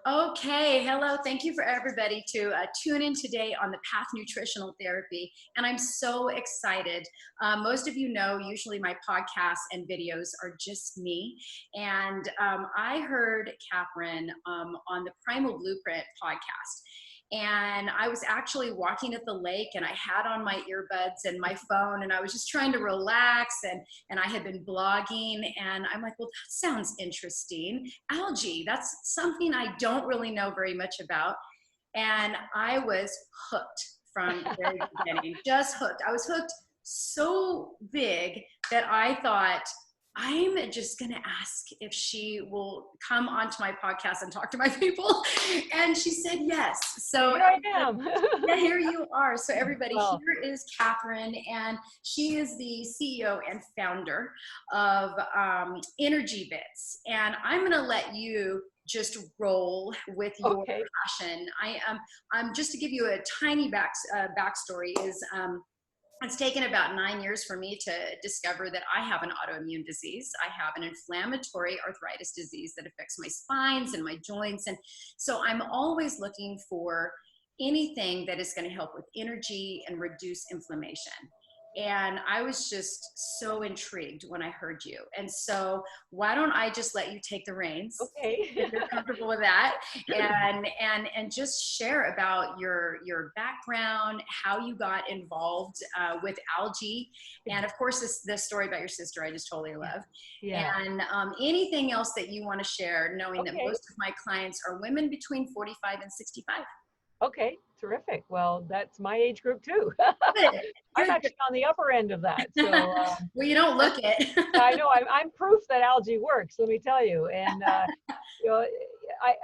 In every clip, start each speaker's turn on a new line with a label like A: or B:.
A: Okay, hello. Thank you for everybody to tune in today on the Path Nutritional Therapy. And I'm so excited. Most of you know, usually my podcasts and videos are just me. And I heard Catherine on the Primal Blueprint podcast. And I was actually walking at the lake and I had on my earbuds and my phone and I was just trying to relax and I had been blogging and I'm like, well, that sounds interesting. Algae, that's something I don't really know very much about. And I was hooked from the very beginning, just hooked. I was hooked so big that I thought, I'm just going to ask if she will come onto my podcast and talk to my people. And she said yes. So
B: Here I am.
A: yeah, here you are. So everybody,
B: Well,
A: here is Catherine, and she is the CEO and founder of Energybits. And I'm going to let you just roll with your
B: okay.
A: passion. I'm just to give you a tiny backstory is it's taken about 9 years for me to discover that I have an autoimmune disease. I have an inflammatory arthritis disease that affects my spines and my joints. And so I'm always looking for anything that is going to help with energy and reduce inflammation. And I was just so intrigued when I heard you. And so why don't I just let you take the reins
B: Okay.
A: if you're comfortable with that, and just share about your background, how you got involved with algae, and of course this story about your sister I just totally love.
B: Yeah.
A: And anything else that you want to share, knowing that
B: Okay.
A: most of my clients are women between 45 and 65.
B: Okay. Terrific. Well, that's my age group too.
A: Good.
B: I'm
A: Good.
B: actually on the upper end of that. So
A: Well, you don't look it.
B: I know I'm proof that algae works. Let me tell you. And you know,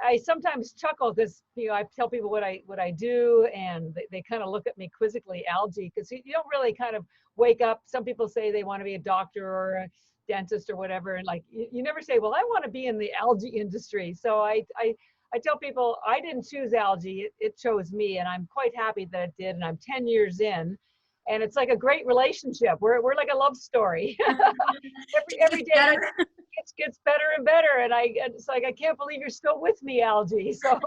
B: I sometimes chuckle because I tell people what I do, and they kind of look at me quizzically, algae, because you don't really kind of wake up. Some people say they want to be a doctor or a dentist or whatever, and like you never say, well, I want to be in the algae industry. So I tell people I didn't choose algae; it chose me, and I'm quite happy that it did. And I'm 10 years in, and it's like a great relationship. We're like a love story. every day it gets better and better, and it's like I can't believe you're still with me, algae. So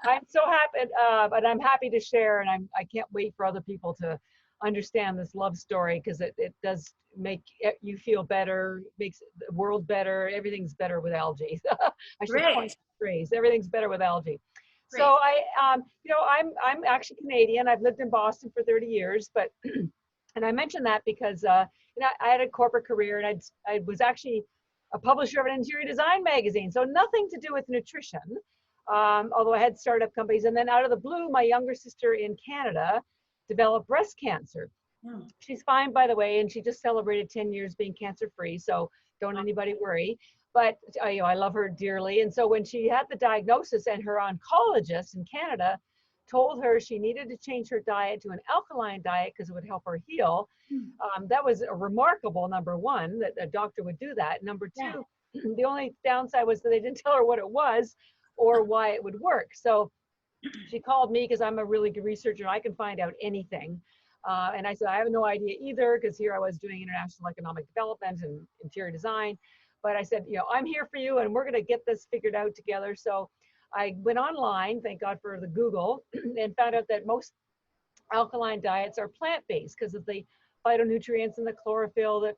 B: I'm so happy, but I'm happy to share, and I can't wait for other people to understand this love story, because it does make you feel better, makes the world better. Everything's better with algae. I should coin
A: Great.
B: the phrase. Everything's better with algae.
A: Great.
B: So I'm actually Canadian. I've lived in Boston for 30 years, but and I mentioned that because I had a corporate career, and I was actually a publisher of an interior design magazine, so nothing to do with nutrition. Although I had startup companies, and then out of the blue, my younger sister in Canada developed breast cancer. She's fine, by the way, and she just celebrated 10 years being cancer-free, so don't anybody worry. But I love her dearly. And so when she had the diagnosis, and her oncologist in Canada told her she needed to change her diet to an alkaline diet because it would help her heal, that was a remarkable, number one, that a doctor would do that. Number two, the only downside was that they didn't tell her what it was or why it would work. So she called me because I'm a really good researcher and I can find out anything. And I said, I have no idea either, because here I was doing international economic development and interior design. But I said, I'm here for you, and we're going to get this figured out together. So I went online, thank God for the Google, and found out that most alkaline diets are plant-based because of the phytonutrients and the chlorophyll that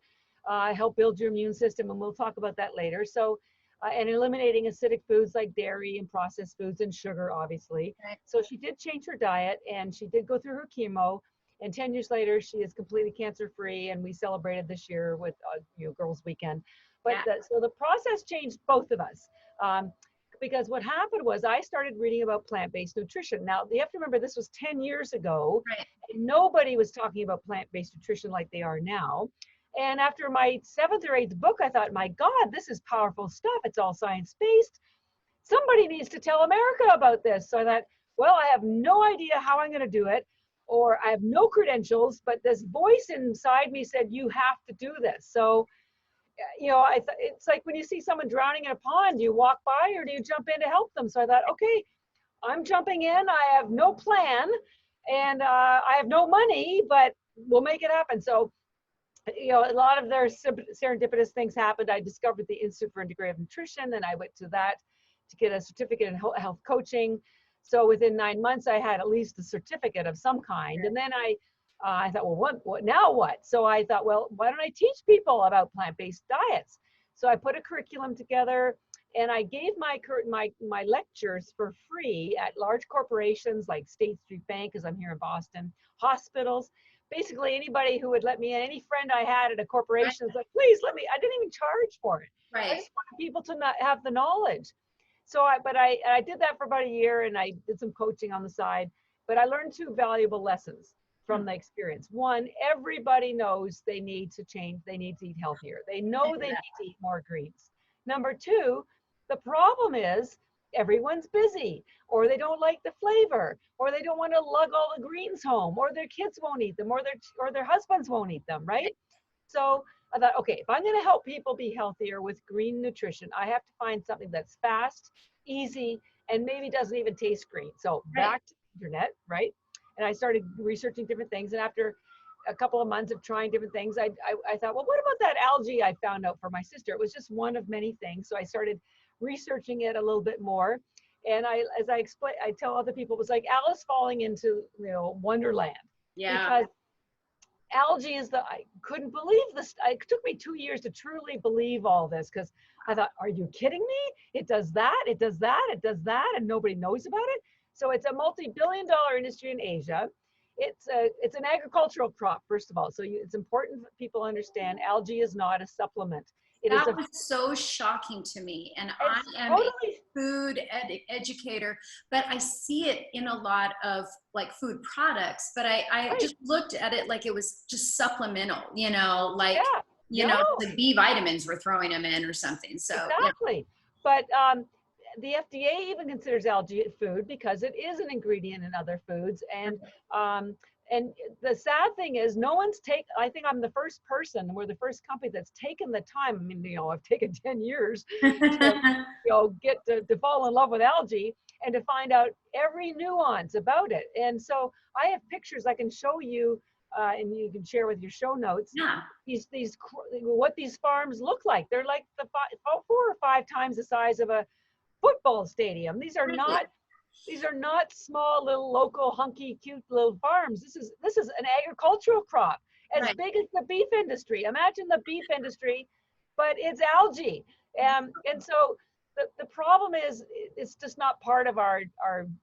B: help build your immune system. And we'll talk about that later. So, and eliminating acidic foods like dairy and processed foods and sugar, obviously. So she did change her diet, and she did go through her chemo. And 10 years later, she is completely cancer-free, and we celebrated this year with Girls Weekend. But so the process changed both of us, because what happened was I started reading about plant-based nutrition. Now, you have to remember, this was 10 years ago, and nobody was talking about plant-based nutrition like they are now. And after my 7th or 8th book, I thought, my God, this is powerful stuff. It's all science-based. Somebody needs to tell America about this. So I thought, well, I have no idea how I'm going to do it, or I have no credentials, but this voice inside me said, you have to do this. So, it's like when you see someone drowning in a pond, do you walk by or do you jump in to help them? So I thought, okay, I'm jumping in. I have no plan, and I have no money, but we'll make it happen. So, a lot of their serendipitous things happened. I discovered the Institute for Integrative Nutrition, and I went to that to get a certificate in health coaching. So within 9 months, I had at least a certificate of some kind. And then I thought, well, what now what? So I thought, well, why don't I teach people about plant-based diets? So I put a curriculum together, and I gave my lectures for free at large corporations like State Street Bank, because I'm here in Boston, hospitals, basically anybody who would let me in. Any friend I had at a corporation was like, please let me. I didn't even charge for it. I just wanted people to not have the knowledge. So I did that for about a year, and I did some coaching on the side, but I learned 2 valuable lessons from the experience. One, everybody knows they need to change. They need to eat healthier. They know they need to eat more greens. Number 2, the problem is everyone's busy, or they don't like the flavor, or they don't want to lug all the greens home, or their kids won't eat them, or their husbands won't eat them, right? So I thought, okay, if I'm going to help people be healthier with green nutrition, I have to find something that's fast, easy, and maybe doesn't even taste green. So back to the internet, right? And I started researching different things. And after a couple of months of trying different things, I thought, well, what about that algae I found out for my sister? It was just one of many things. So I started researching it a little bit more. And as I explain, I tell other people, it was like Alice falling into, Wonderland. Yeah. Because algae is I couldn't believe this. It took me 2 years to truly believe all this, because I thought, are you kidding me? It does that, it does that, it does that, and nobody knows about it. So it's a multi-billion-dollar industry in Asia. It's an agricultural crop, first of all. So it's important that people understand algae is not a supplement.
A: That was so shocking to me. And I am a food educator, but I see it in a lot of like food products, but I just looked at it like it was just supplemental, like, the B vitamins were throwing them in or something. So
B: exactly. But the FDA even considers algae food because it is an ingredient in other foods. And the sad thing is, I think I'm the first person, we're the first company that's taken the time. I mean, I've taken 10 years to, get to fall in love with algae and to find out every nuance about it. And so I have pictures I can show you, and you can share with your show notes.
A: Yeah.
B: What these farms look like. They're like 4 or 5 times the size of a football stadium. These are not small little local hunky cute little farms. This is an agricultural crop as big as the beef industry. Imagine the beef industry, but it's algae. And so the problem is it's just not part of our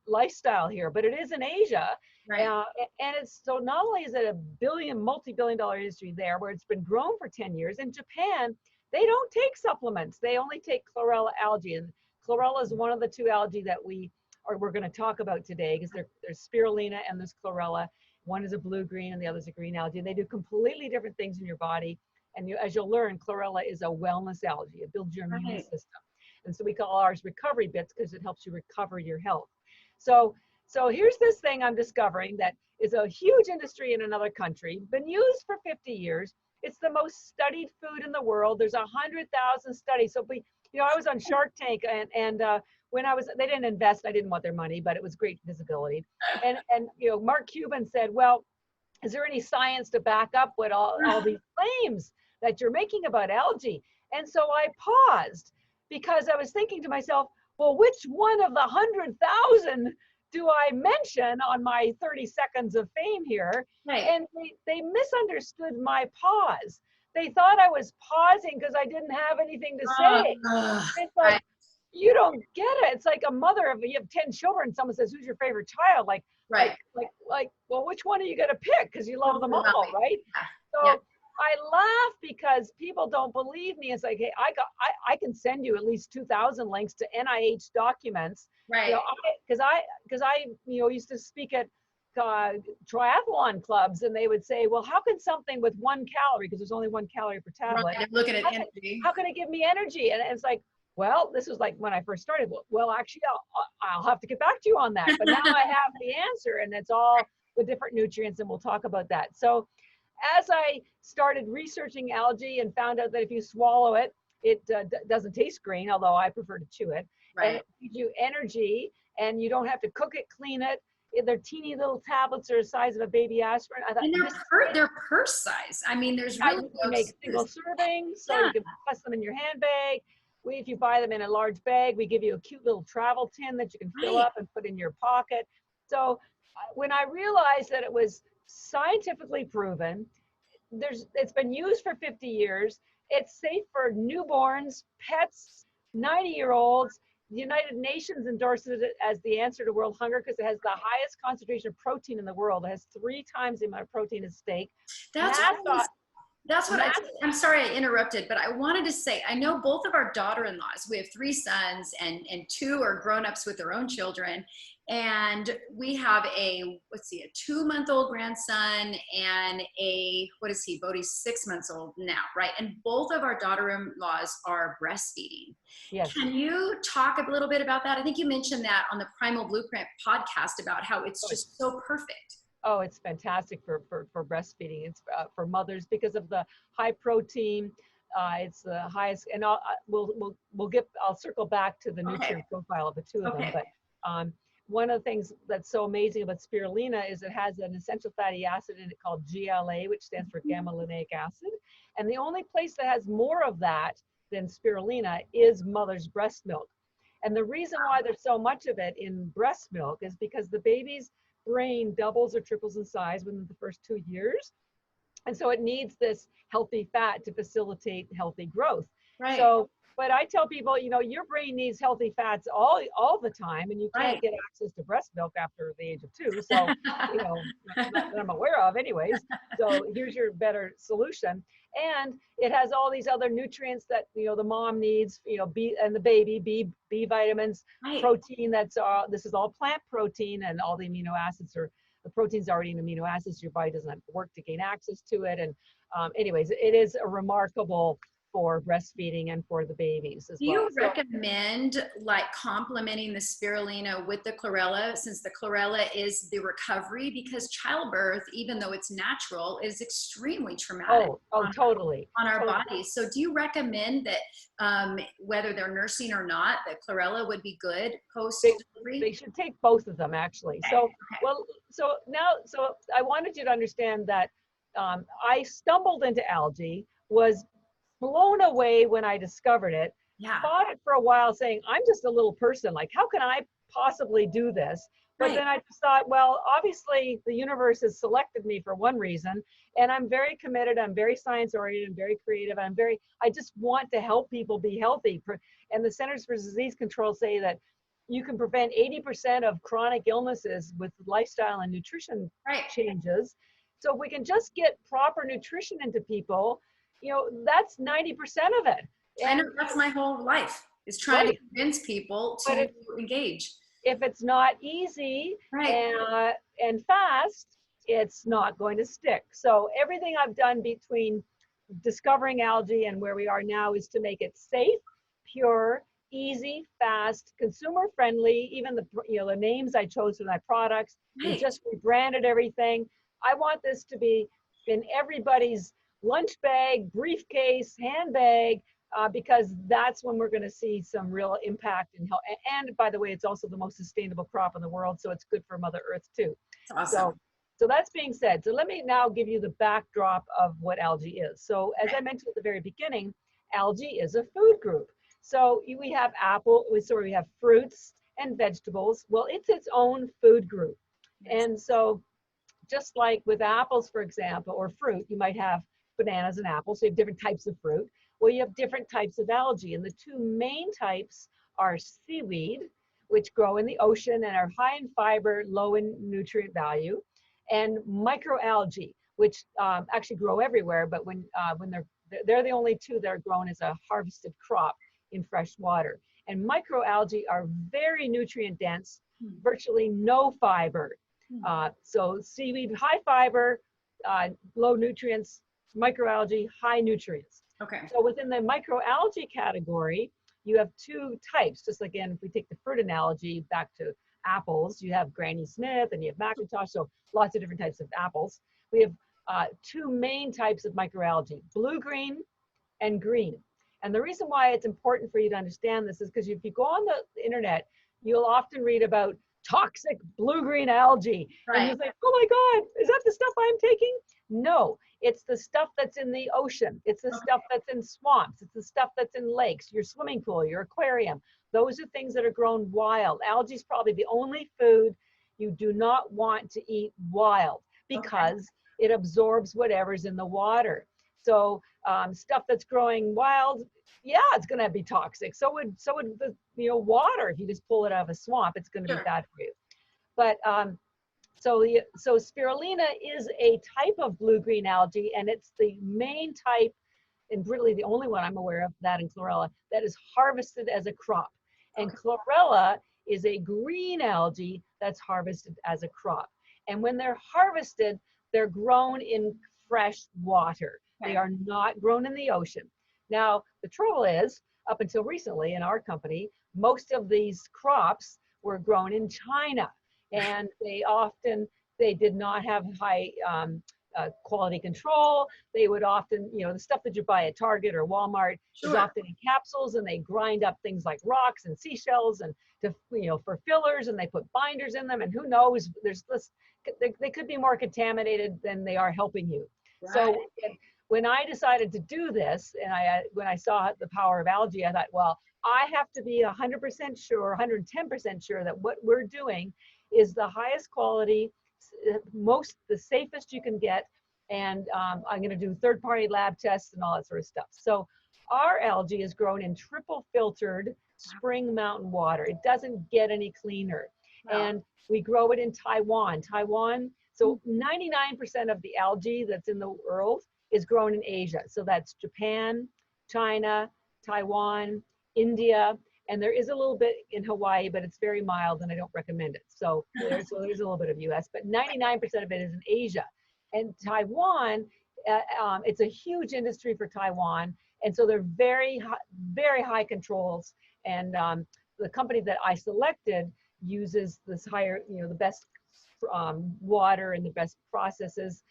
B: lifestyle here, but it is in Asia. And it's so not only is it a multi-billion-dollar industry there where it's been grown for 10 years. In Japan, they don't take supplements. They only take chlorella algae. And chlorella is one of the 2 algae that we're going to talk about today, because there's spirulina and there's chlorella. One is a blue-green and the other is a green algae. They do completely different things in your body. And as you'll learn, chlorella is a wellness algae. It builds your immune system. And so we call ours Energybits because it helps you recover your health. So here's this thing I'm discovering that is a huge industry in another country, been used for 50 years. It's the most studied food in the world. There's 100,000 studies. So I was on Shark Tank, and when they didn't invest, I didn't want their money, but it was great visibility. And Mark Cuban said, well, is there any science to back up what all these claims that you're making about algae? And so I paused, because I was thinking to myself, well, which one of the 100,000 do I mention on my 30 seconds of fame here? And they misunderstood my pause. They thought I was pausing because I didn't have anything to say. It's like, you don't get it. It's like a mother you have 10 children. Someone says, who's your favorite child? Like, well, which one are you going to pick? Because you love them all, right? So I laugh because people don't believe me. It's like, hey, I can send you at least 2,000 links to NIH documents. Because I used to speak at triathlon clubs, and they would say, well, how can something with 1 calorie, because there's only 1 calorie per tablet,
A: looking at energy,
B: how can it give me energy? And it's like, well, this was like when I first started. Well, actually, I'll have to get back to you on that. But now I have the answer, and it's all the different nutrients, and we'll talk about that. So as I started researching algae and found out that if you swallow it, it doesn't taste green, although I prefer to chew it. And it gives you energy, and you don't have to cook it, clean it. They're teeny little tablets, are the size of a baby aspirin. I thought,
A: and they're purse size. I mean, there's really
B: you make single servings, so you can plus them in your handbag. if you buy them in a large bag, we give you a cute little travel tin that you can fill
A: Right.
B: up and put in your pocket. So when I realized that it was scientifically proven, it's been used for 50 years. It's safe for newborns, pets, 90-year-olds. The United Nations endorses it as the answer to world hunger because it has the highest concentration of protein in the world. It has 3 times the amount of protein as steak.
A: That's
B: NASA,
A: That's what
B: NASA,
A: I'm sorry I interrupted, but I wanted to say, I know both of our daughter-in-laws, we have 3 sons and 2 are grown-ups with their own children. And we have a 2-month-old grandson and Bodhi's 6 months old now, right? And both of our daughter-in-laws are breastfeeding.
B: yes.
A: Can you talk a little bit about that? I think you mentioned that on the Primal Blueprint podcast about how it's just so perfect.
B: Oh, it's fantastic for breastfeeding. It's for mothers because of the high protein. It's the highest, and I'll circle back to the nutrient profile of the 2 of them. But one of the things that's so amazing about spirulina is it has an essential fatty acid in it called GLA, which stands for gamma linolenic acid. And the only place that has more of that than spirulina is mother's breast milk. And the reason why there's so much of it in breast milk is because the baby's brain doubles or triples in size within the first 2 years. And so it needs this healthy fat to facilitate healthy growth.
A: Right.
B: So, but I tell people, your brain needs healthy fats all the time, and you can't get access to breast milk after the age of 2. So, that I'm aware of anyways. So here's your better solution. And it has all these other nutrients that, the mom needs, B and the baby, B vitamins, protein. This is all plant protein, and all the amino acids the protein's already in amino acids. Your body doesn't have to work to gain access to it. And anyways, it is a remarkable for breastfeeding and for the babies as well.
A: Do you recommend complementing the spirulina with the chlorella, since the chlorella is the recovery? Because childbirth, even though it's natural, is extremely traumatic
B: totally
A: on our bodies. So do you recommend that whether they're nursing or not, that chlorella would be good post-delivery?
B: They should take both of them, actually. So I wanted you to understand that I stumbled into algae, was blown away when I discovered it, fought it for a while saying, I'm just a little person, how can I possibly do this? But then I just thought, well, obviously the universe has selected me for one reason, and I'm very committed, I'm very science oriented, I'm very creative, I just want to help people be healthy. And the Centers for Disease Control say that you can prevent 80% of chronic illnesses with lifestyle and nutrition changes. So if we can just get proper nutrition into people, that's 90% of it.
A: And I know that's my whole life, is trying to convince people to engage.
B: If it's not easy and fast, it's not going to stick. So everything I've done between discovering algae and where we are now is to make it safe, pure, easy, fast, consumer friendly. Even the names I chose for my products, we just rebranded everything. I want this to be in everybody's lunch bag, briefcase, handbag, because that's when we're going to see some real impact in health. And by the way, it's also the most sustainable crop in the world, so it's good for Mother Earth too.
A: Awesome.
B: So that's being said. So let me now give you the backdrop of what algae is. So as I mentioned at the very beginning, algae is a food group. So we have we have fruits and vegetables. Well, it's its own food group. And so just like with apples, for example, or fruit, you might have bananas and apples, so you have different types of fruit. Well, you have different types of algae, and the 2 main types are seaweed, which grow in the ocean and are high in fiber, low in nutrient value, and microalgae, which actually grow everywhere, but when they're the only 2 that are grown as a harvested crop in fresh water. And microalgae are very nutrient dense, virtually no fiber. So seaweed, high fiber, low nutrients. Microalgae, high nutrients. So within the microalgae category, you have 2 types. Just again, if we take the fruit analogy back to apples, you have Granny Smith and you have Macintosh, so lots of different types of apples. We have 2 main types of microalgae, blue-green and green. And the reason why it's important for you to understand this is because if you go on the internet, you'll often read about toxic blue-green algae. And you
A: Right.
B: think, oh my God, is that the stuff I'm taking? No, it's the stuff that's in the ocean. It's the stuff that's in swamps. It's the stuff that's in lakes, your swimming pool, your aquarium. Those are things that are grown wild. Algae is probably the only food you do not want to eat wild because it absorbs whatever's in the water. So stuff that's growing wild, yeah, it's going to be toxic. So would the water. If you just pull it out of a swamp, it's going to be bad for you. But so spirulina is a type of blue-green algae, and it's the main type, and really the only one I'm aware of, that and chlorella, that is harvested as a crop. And chlorella is a green algae that's harvested as a crop. And when they're harvested, they're grown in fresh water. They are not grown in the ocean. Now, the trouble is, up until recently in our company, most of these crops were grown in China, and they did not have high quality control. They would often, the stuff that you buy at Target or Walmart is often in capsules, and they grind up things like rocks and seashells and for fillers, and they put binders in them, and who knows, they could be more contaminated than they are helping you. Right. So when I decided to do this, and when I saw the power of algae, I thought, well, I have to be 100% sure, 110% sure that what we're doing is the highest quality, the safest you can get. And I'm going to do third-party lab tests and all that sort of stuff. So our algae is grown in triple filtered spring mountain water. It doesn't get any cleaner. Wow. And we grow it in Taiwan. So 99% of the algae that's in the world is grown in Asia. So that's Japan, China, Taiwan, India, and there is a little bit in Hawaii, but it's very mild and I don't recommend it. So there's a little bit of US, but 99% of it is in Asia. And Taiwan, it's a huge industry for Taiwan. And so they're very high controls. And the company that I selected uses this the best water and the best processes.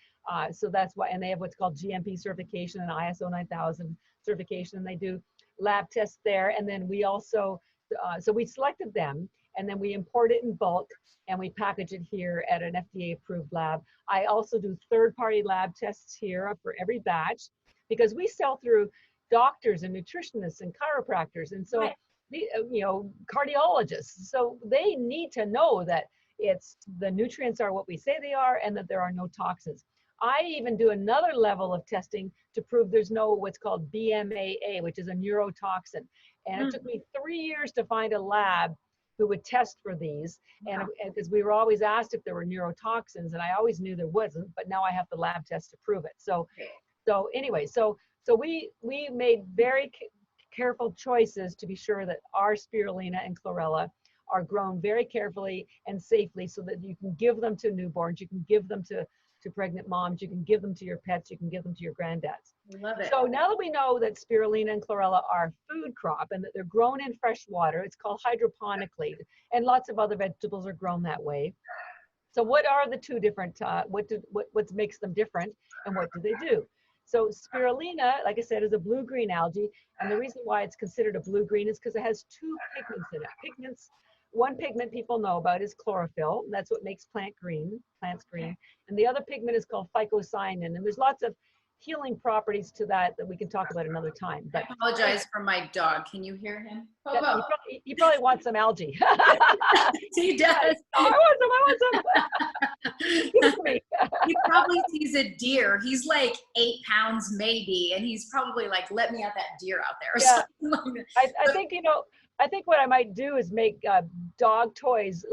B: So that's why, and they have what's called GMP certification and ISO 9000 certification. And they do lab tests there. And then we also, so we selected them, and then we import it in bulk and we package it here at an FDA approved lab. I also do third-party lab tests here for every batch, because we sell through doctors and nutritionists and chiropractors. And so, cardiologists. So they need to know that the nutrients are what we say they are and that there are no toxins. I even do another level of testing to prove there's no what's called BMAA, which is a neurotoxin. And it took me 3 years to find a lab who would test for these. And because we were always asked if there were neurotoxins, and I always knew there wasn't, but now I have the lab test to prove it. So anyway, so we made very careful choices to be sure that our spirulina and chlorella are grown very carefully and safely, so that you can give them to newborns, you can give them to pregnant moms, you can give them to your pets, you can give them to your granddads.
A: Love it.
B: So now that we know that spirulina and chlorella are food crop and that they're grown in fresh water, it's called hydroponically, and lots of other vegetables are grown that way. So what are the two different, what makes them different, and what do they do? So spirulina, like I said, is a blue-green algae, and the reason why it's considered a blue-green is because it has two pigments in it. One pigment people know about is chlorophyll. That's what makes plants green. And the other pigment is called phycocyanin. And there's lots of healing properties to that we can talk about another time. But
A: I apologize for my dog. Can you hear him?
B: He probably wants some algae.
A: He does.
B: I want some.
A: He probably sees a deer. He's like 8 pounds maybe, and he's probably like, let me have that deer out there.
B: Yeah. I think what I might do is make dog toys,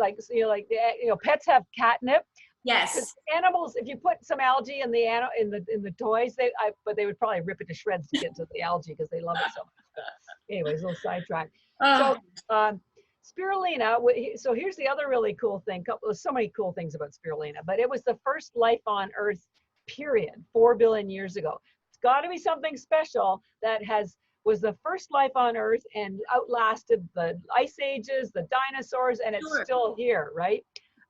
B: pets have catnip.
A: Yes.
B: Animals, if you put some algae in the toys, but they would probably rip it to shreds to get to the algae because they love it so much. Anyways, a little sidetrack. So spirulina. So here's the other really cool thing. There's so many cool things about spirulina, but it was the first life on Earth, period, 4 billion years ago. It's got to be something special that was the first life on Earth and outlasted the ice ages, the dinosaurs, and it's still here, right?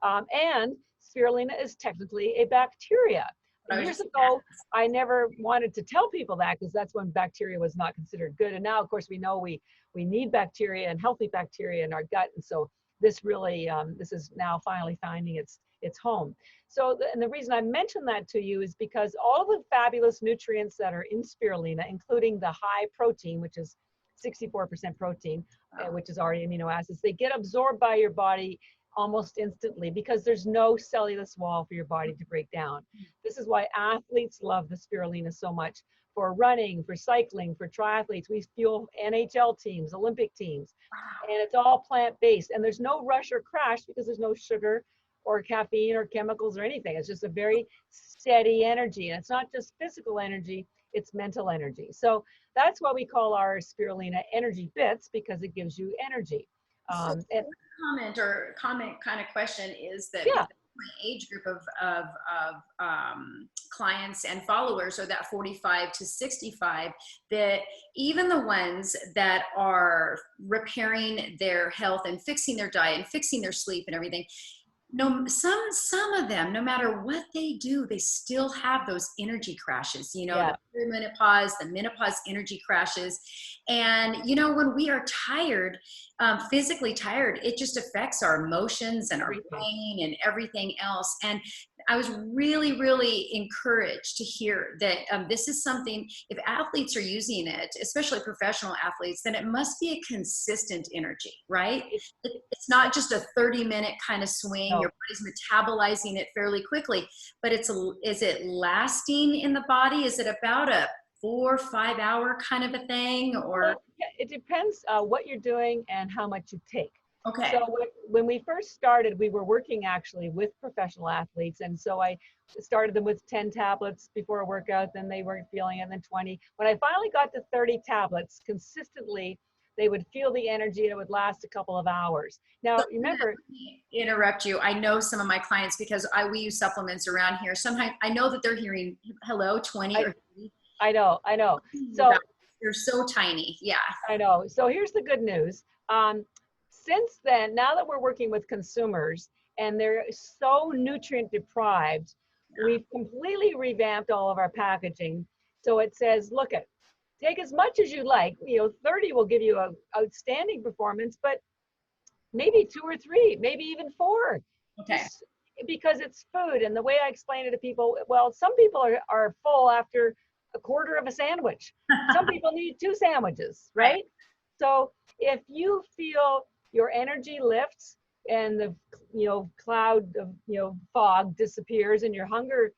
B: And spirulina is technically a bacteria. Years ago, I never wanted to tell people that because that's when bacteria was not considered good. And now, of course, we know we need bacteria and healthy bacteria in our gut. And so this really, this is now finally finding its home. So, and the reason I mention that to you is because all the fabulous nutrients that are in spirulina, including the high protein, which is 64% protein, which is already amino acids, they get absorbed by your body almost instantly because there's no cellulose wall for your body to break down. This is why athletes love the spirulina so much. For running, for cycling, for triathletes, we fuel NHL teams, Olympic teams, and it's all plant-based. And there's no rush or crash because there's no sugar or caffeine or chemicals or anything. It's just a very steady energy. And it's not just physical energy, it's mental energy. So that's why we call our spirulina Energybits, because it gives you energy.
A: Comment kind of question is that
B: Yeah.
A: my age group of clients and followers are that 45 to 65, that even the ones that are repairing their health and fixing their diet and fixing their sleep and everything, no, some of them, no matter what they do, they still have those energy crashes, you know,
B: Yeah.
A: the perimenopause, the menopause energy crashes. And, you know, when we are tired, physically tired, it just affects our emotions and our brain and everything else. And I was really, really encouraged to hear that this is something, if athletes are using it, especially professional athletes, then it must be a consistent energy, right? It's not just a 30-minute kind of swing.
B: No.
A: Your body's metabolizing it fairly quickly, but is it lasting in the body? Is it about a 4 or 5 hour kind of a thing, or?
B: Well, it depends what you're doing and how much you take.
A: Okay.
B: So when we first started, we were working actually with professional athletes. And so I started them with 10 tablets before a workout, then they weren't feeling it, and then 20. When I finally got to 30 tablets consistently, they would feel the energy and it would last a couple of hours. Now, remember,
A: interrupt you. I know some of my clients, because we use supplements around here. Sometimes I know that they're hearing, hello, 20 or 30.
B: I know. So
A: they're so tiny. Yeah.
B: I know. So here's the good news. Since then, now that we're working with consumers and they're so nutrient deprived, we've completely revamped all of our packaging. So it says, look, take as much as you like. You know, 30 will give you an outstanding performance, but maybe 2 or 3, maybe even 4.
A: Okay.
B: Because it's food. And the way I explain it to people, well, some people are full after a quarter of a sandwich. Some people need 2 sandwiches, right? So if you feel your energy lifts and the cloud of fog disappears and your hunger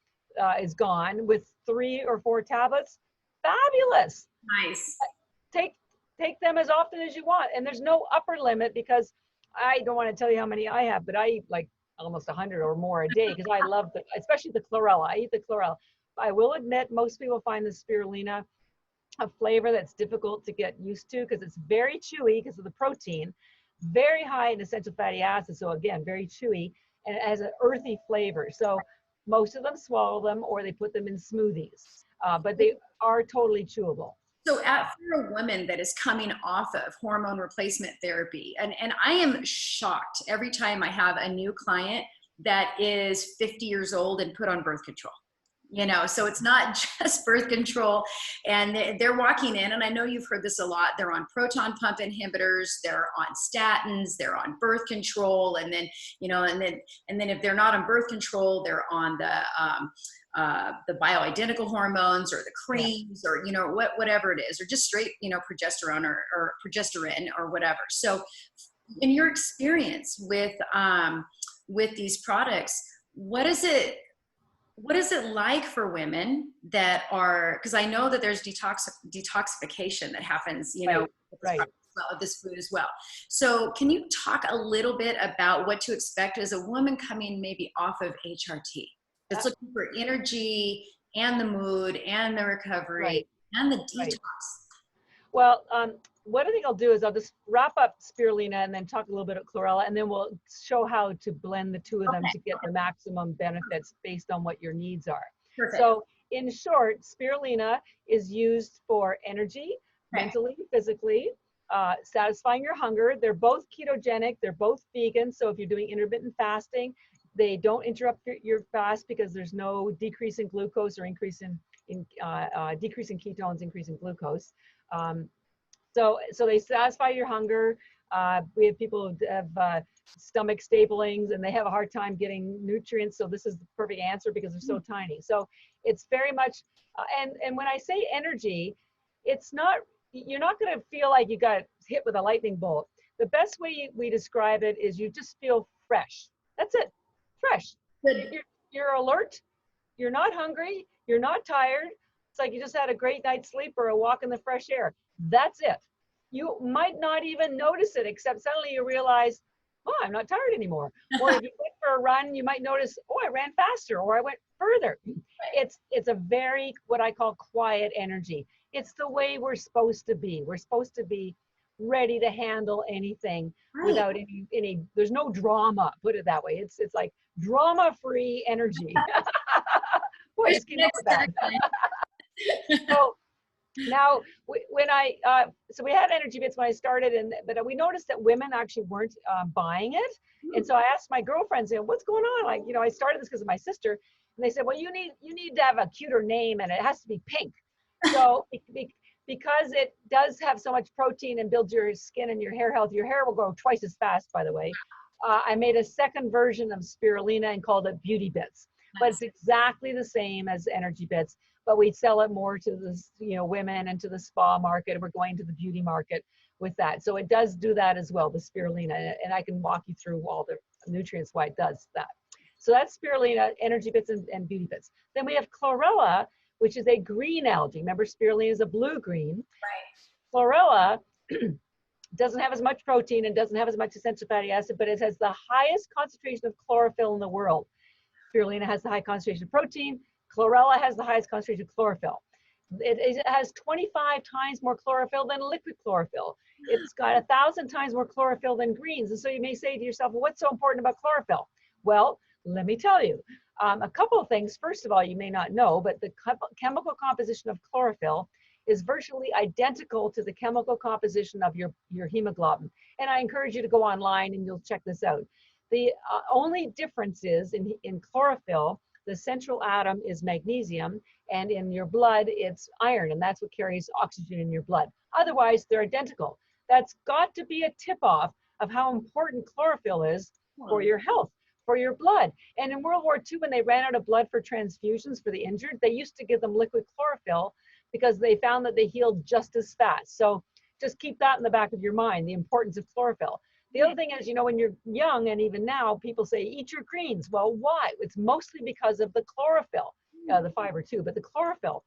B: is gone with 3 or 4 tablets, fabulous.
A: Nice.
B: Take them as often as you want, and there's no upper limit, because I don't want to tell you how many I have, but I eat like almost 100 or more a day, because I love especially the chlorella. I eat the chlorella. I will admit, most people find the spirulina a flavor that's difficult to get used to, because it's very chewy because of the protein, very high in essential fatty acids. So again, very chewy, and it has an earthy flavor. So most of them swallow them or they put them in smoothies, but they are totally chewable.
A: So for a woman that is coming off of hormone replacement therapy, and I am shocked every time I have a new client that is 50 years old and put on birth control. You know, so it's not just birth control, and they're walking in, and I know you've heard this a lot, they're on proton pump inhibitors, they're on statins, they're on birth control, and then, you know, and then if they're not on birth control, they're on the bioidentical hormones or the creams, or, you know, whatever it is, or just straight, you know, progesterone or progesterone or whatever. So in your experience with these products, what is it like for women that are, because I know that there's detoxification that happens, you know, with this food as well. So can you talk a little bit about what to expect as a woman coming maybe off of HRT, that's looking for energy and the mood and the recovery and the detox?
B: Well, what I think I'll do is I'll just wrap up spirulina and then talk a little bit of chlorella, and then we'll show how to blend the 2 of them to get the maximum benefits based on what your needs are. Perfect. So in short, spirulina is used for energy, mentally, physically, satisfying your hunger. They're both ketogenic. They're both vegan. So if you're doing intermittent fasting, they don't interrupt your fast, because there's no decrease in glucose or increase in decrease in ketones, increase in glucose. So they satisfy your hunger. We have people who have stomach staplings and they have a hard time getting nutrients. So this is the perfect answer because they're so tiny. So it's very much, and when I say energy, it's not, you're not going to feel like you got hit with a lightning bolt. The best way we describe it is you just feel fresh. That's it. Fresh. You're alert. You're not hungry. You're not tired. It's like you just had a great night's sleep or a walk in the fresh air. That's it. You might not even notice it, except suddenly you realize, oh, I'm not tired anymore. Or if you went for a run, you might notice, oh, I ran faster or I went further. It's a very, what I call quiet energy. It's the way we're supposed to be. We're supposed to be ready to handle anything without any, there's no drama, put it that way. It's like drama-free energy. Boy, just came up with that. So now, when so we had Energybits when I started, but we noticed that women actually weren't buying it. And so I asked my girlfriends, what's going on? Like, I started this because of my sister, and they said, well, you need to have a cuter name, and it has to be pink. So because it does have so much protein and builds your skin and your hair health, your hair will grow twice as fast, by the way. I made a second version of Spirulina and called it Beauty Bits, but it's exactly the same as Energybits. But we sell it more to the women and to the spa market. We're going to the beauty market with that. So it does do that as well, the Spirulina, and I can walk you through all the nutrients why it does that. So that's Spirulina, Energybits, and Beauty Bits. Then we have chlorella, which is a green algae. Remember, Spirulina is a blue-green. Right. Chlorella doesn't have as much protein and doesn't have as much essential fatty acid, but it has the highest concentration of chlorophyll in the world. Spirulina has the high concentration of protein. Chlorella has the highest concentration of chlorophyll. It has 25 times more chlorophyll than liquid chlorophyll. It's got 1,000 times more chlorophyll than greens. And so you may say to yourself, well, what's so important about chlorophyll? Well, let me tell you. A couple of things. First of all, you may not know, but the chemical composition of chlorophyll is virtually identical to the chemical composition of your hemoglobin. And I encourage you to go online and you'll check this out. The only difference is in chlorophyll, the central atom is magnesium, and in your blood, it's iron, and that's what carries oxygen in your blood. Otherwise, they're identical. That's got to be a tip-off of how important chlorophyll is for your health, for your blood. And in World War II, when they ran out of blood for transfusions for the injured, they used to give them liquid chlorophyll because they found that they healed just as fast. So just keep that in the back of your mind, the importance of chlorophyll. The other thing is, when you're young, and even now, people say, eat your greens. Well, why? It's mostly because of the chlorophyll, the fiber too, but the chlorophyll.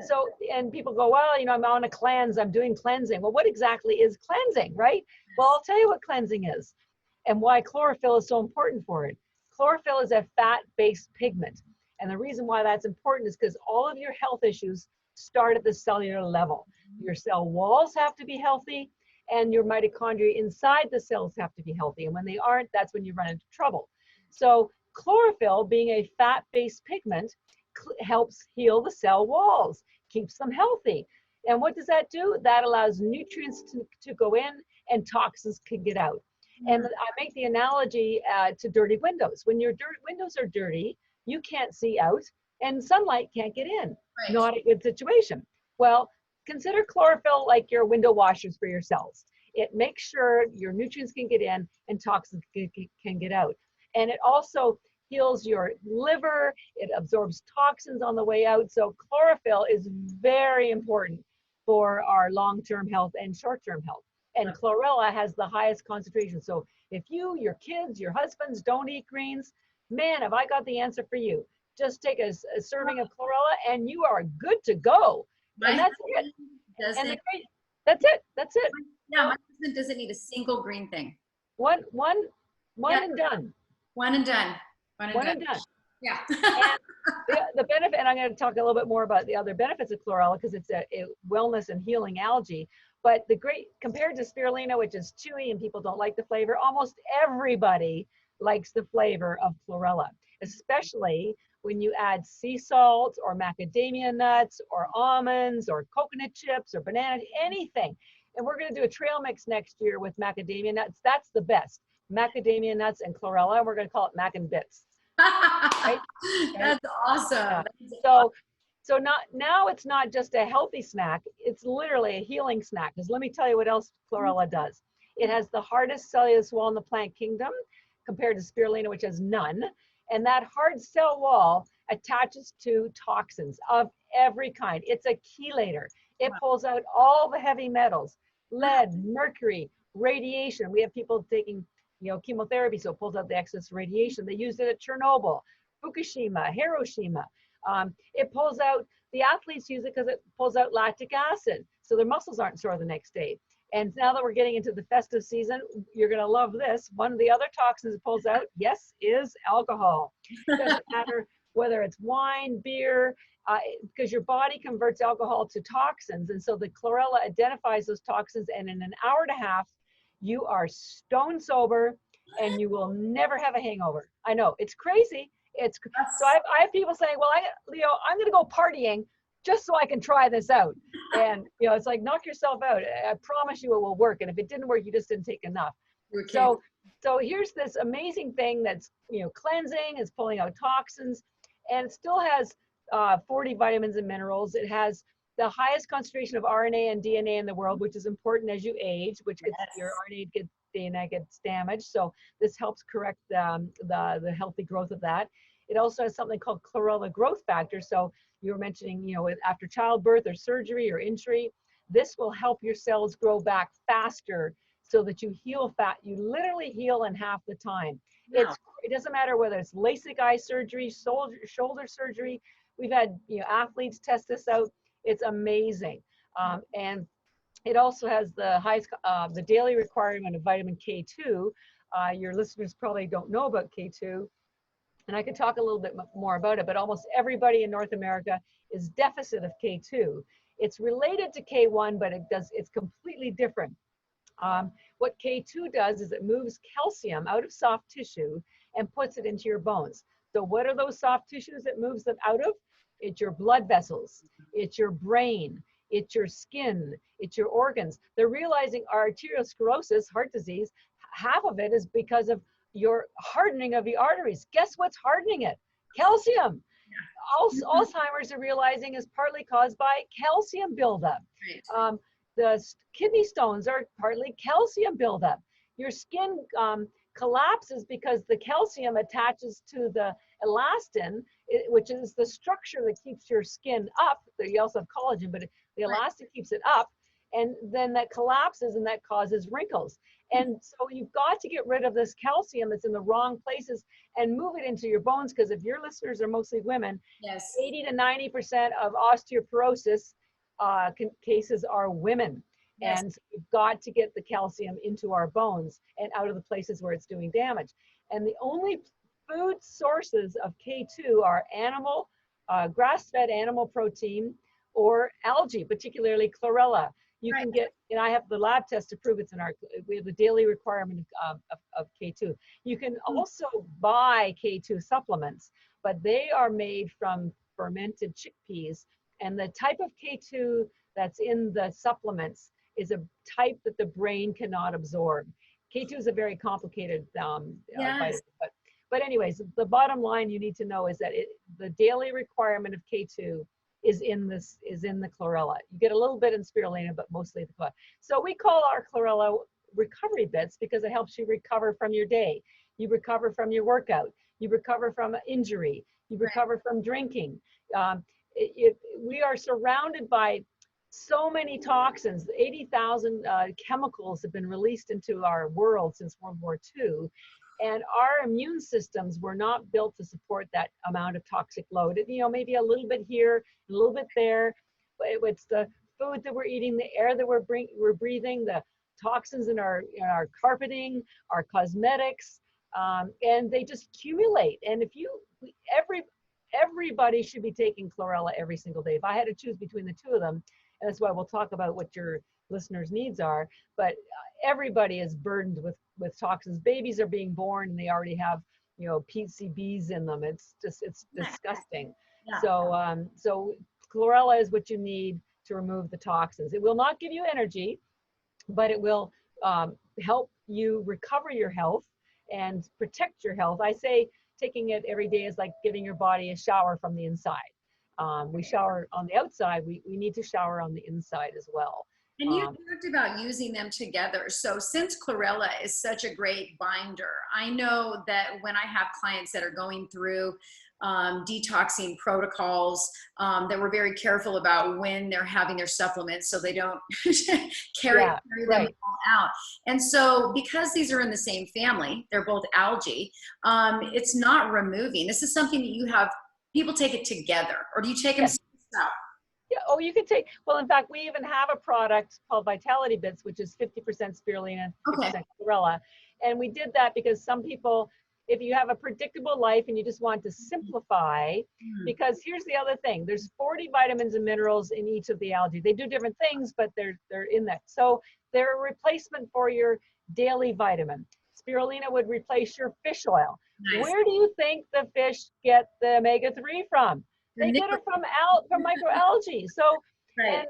B: So, and people go, well, I'm on a cleanse, I'm doing cleansing. Well, what exactly is cleansing, right? Well, I'll tell you what cleansing is and why chlorophyll is so important for it. Chlorophyll is a fat-based pigment. And the reason why that's important is because all of your health issues start at the cellular level. Your cell walls have to be healthy, and your mitochondria inside the cells have to be healthy. And when they aren't, that's when you run into trouble. So chlorophyll, being a fat-based pigment, helps heal the cell walls, keeps them healthy. And what does that do? That allows nutrients to go in and toxins can get out. And I make the analogy to dirty windows. When your windows are dirty, you can't see out and sunlight can't get in. Right. Not a good situation. Well, consider chlorophyll like your window washers for your cells. It makes sure your nutrients can get in and toxins can get out. And it also heals your liver. It absorbs toxins on the way out. So chlorophyll is very important for our long-term health and short-term health. And chlorella has the highest concentration. So if you, your kids, your husbands don't eat greens, man, have I got the answer for you. Just take a serving of chlorella and you are good to go. And that's it. That's it. That's it.
A: Yeah, my husband doesn't eat a single green thing.
B: One and done.
A: One and done.
B: One and done.
A: Yeah.
B: And the benefit, and I'm going to talk a little bit more about the other benefits of chlorella because it's a wellness and healing algae. But compared to spirulina, which is chewy and people don't like the flavor, almost everybody likes the flavor of chlorella, especially when you add sea salt or macadamia nuts or almonds or coconut chips or banana, anything. And we're going to do a trail mix next year with macadamia nuts. That's the best. Macadamia nuts and chlorella. And we're going to call it Mac and Bits. Right?
A: That's awesome.
B: Yeah. So now it's not just a healthy snack. It's literally a healing snack. Because let me tell you what else chlorella does. It has the hardest cellulose wall in the plant kingdom compared to spirulina, which has none. And that hard cell wall attaches to toxins of every kind. It's a chelator. It pulls out all the heavy metals, lead, mercury, radiation. We have people taking, chemotherapy, so it pulls out the excess radiation. They used it at Chernobyl, Fukushima, Hiroshima. It pulls out, the athletes use it because it pulls out lactic acid, so their muscles aren't sore the next day. And now that we're getting into the festive season, you're going to love this. One of the other toxins it pulls out, yes, is alcohol. It doesn't matter whether it's wine, beer, because your body converts alcohol to toxins. And so the chlorella identifies those toxins, and in an hour and a half, you are stone sober and you will never have a hangover. I know, it's crazy. So I have people saying, well, Leo, I'm going to go partying just so I can try this out. And, it's like, knock yourself out. I promise you it will work. And if it didn't work, you just didn't take enough. Okay. So here's this amazing thing that's, cleansing, it's pulling out toxins, and it still has 40 vitamins and minerals. It has the highest concentration of RNA and DNA in the world, which is important as you age, which gets your DNA gets damaged. So this helps correct the healthy growth of that. It also has something called chlorella growth factor. So you were mentioning, after childbirth or surgery or injury, this will help your cells grow back faster so that you heal you literally heal in half the time. Wow. It doesn't matter whether it's LASIK eye surgery, shoulder surgery. We've had athletes test this out. It's amazing. And it also has the highest, the daily requirement of vitamin K2. Your listeners probably don't know about K2. And I could talk a little bit more about it, but almost everybody in North America is deficit of K2. It's related to K1, but it's completely different. What K2 does is it moves calcium out of soft tissue and puts it into your bones. So what are those soft tissues it moves them out of? It's your blood vessels, it's your brain, it's your skin, it's your organs. They're realizing arteriosclerosis, heart disease, half of it is because of your hardening of the arteries. Guess what's hardening it? Calcium. Alzheimer's, are realizing, is partly caused by calcium buildup. The kidney stones are partly calcium buildup. Your skin collapses because the calcium attaches to the elastin, which is the structure that keeps your skin up. You also have collagen, but the elastin keeps it up. And then that collapses and that causes wrinkles. And so you've got to get rid of this calcium that's in the wrong places and move it into your bones, because if your listeners are mostly women, 80 to 90% of osteoporosis cases are women. And you've got to get the calcium into our bones and out of the places where it's doing damage. And the only food sources of K2 are animal, grass-fed animal protein, or algae, particularly chlorella. You can get, and I have the lab test to prove it's in we have the daily requirement of K2. You can also buy K2 supplements, but they are made from fermented chickpeas. And the type of K2 that's in the supplements is a type that the brain cannot absorb. K2 is a very complicated vitamin. But anyways, the bottom line you need to know is that the daily requirement of K2 is in the chlorella. You get a little bit in spirulina, but mostly the chlorella. So we call our chlorella recovery bits because it helps you recover from your day. You recover from your workout. You recover from an injury. You recover from drinking. We are surrounded by so many toxins. 80,000 chemicals have been released into our world since World War II. And our immune systems were not built to support that amount of toxic load. Maybe a little bit here, a little bit there. But it's the food that we're eating, the air that we're breathing, the toxins in our carpeting, our cosmetics, and they just accumulate. And everybody should be taking chlorella every single day. If I had to choose between the two of them, and that's why we'll talk about what your listeners' needs are, but everybody is burdened with toxins. Babies are being born and they already have, PCBs in them. It's disgusting. So chlorella is what you need to remove the toxins. It will not give you energy, but it will help you recover your health and protect your health. I say taking it every day is like giving your body a shower from the inside. We shower on the outside, we need to shower on the inside as well.
A: And you talked about using them together. So since chlorella is such a great binder, I know that when I have clients that are going through detoxing protocols, that we're very careful about when they're having their supplements so they don't carry them all out. And so because these are in the same family, they're both algae, it's not removing. This is something that you have, people take it together, or do you take them out?
B: Yeah, oh, you could take, well, in fact, we even have a product called Energybits, which is 50% spirulina, 50% chlorella. And we did that because some people, if you have a predictable life and you just want to simplify, because here's the other thing, there's 40 vitamins and minerals in each of the algae. They do different things, but they're in that. So they're a replacement for your daily vitamin. Spirulina would replace your fish oil. Nice. Where do you think the fish get the omega-3 from? They get it from microalgae. So and